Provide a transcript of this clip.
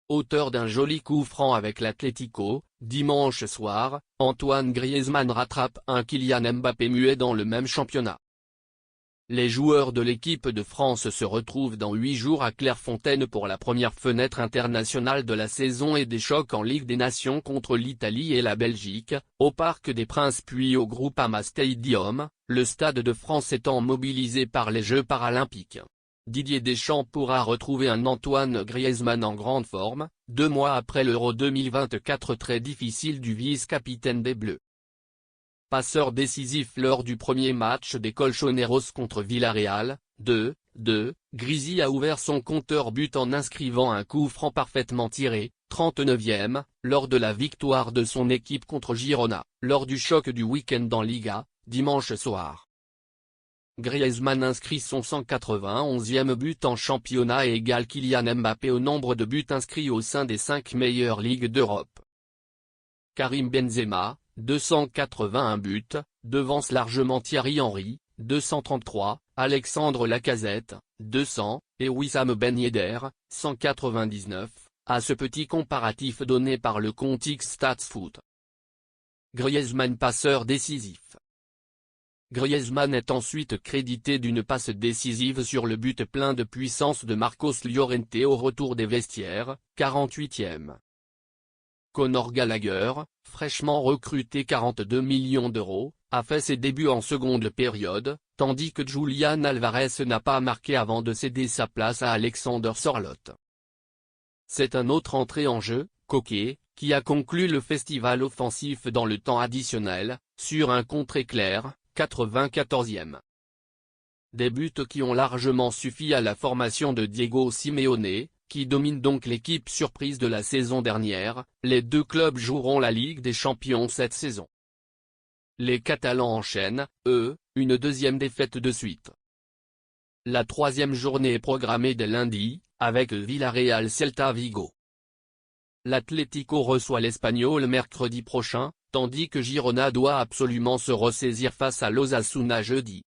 auteur d'un joli coup franc avec l'Atlético. Dimanche soir, Antoine Griezmann rattrape un Kylian Mbappé muet dans le même championnat. Les joueurs de l'équipe de France se retrouvent dans 8 jours à Clairefontaine pour la première fenêtre internationale de la saison et des chocs en Ligue des Nations contre l'Italie et la Belgique, au Parc des Princes puis au Groupama Stadium, le Stade de France étant mobilisé par les Jeux paralympiques. Didier Deschamps pourra retrouver un Antoine Griezmann en grande forme, 2 mois après l'Euro 2024 très difficile du vice-capitaine des Bleus. Passeur décisif lors du premier match des Colchoneros contre Villarreal, 2-2, Grisy a ouvert son compteur but en inscrivant un coup franc parfaitement tiré, 39e, lors de la victoire de son équipe contre Girona, lors du choc du week-end en Liga, dimanche soir. Griezmann inscrit son 191e but en championnat et égale Kylian Mbappé au nombre de buts inscrits au sein des 5 meilleures ligues d'Europe. Karim Benzema, 281 buts, devance largement Thierry Henry, 233, Alexandre Lacazette, 200, et Wissam Ben Yedder, 199, à ce petit comparatif donné par le compte X-StatsFoot. Griezmann passeur décisif. Griezmann est ensuite crédité d'une passe décisive sur le but plein de puissance de Marcos Llorente au retour des vestiaires, 48e. Conor Gallagher, fraîchement recruté 42 millions d'euros, a fait ses débuts en seconde période, tandis que Julian Alvarez n'a pas marqué avant de céder sa place à Alexander Sørloth. C'est un autre entrée en jeu, Koke, qui a conclu le festival offensif dans le temps additionnel, sur un contre éclair, 94e. Des buts qui ont largement suffi à la formation de Diego Simeone, qui domine donc l'équipe surprise de la saison dernière. Les deux clubs joueront la Ligue des Champions cette saison. Les Catalans enchaînent, eux, une deuxième défaite de suite. La 3e journée est programmée dès lundi, avec Villarreal Celta Vigo. L'Atlético reçoit l'Espanyol mercredi prochain, tandis que Girona doit absolument se ressaisir face à l'Osasuna jeudi.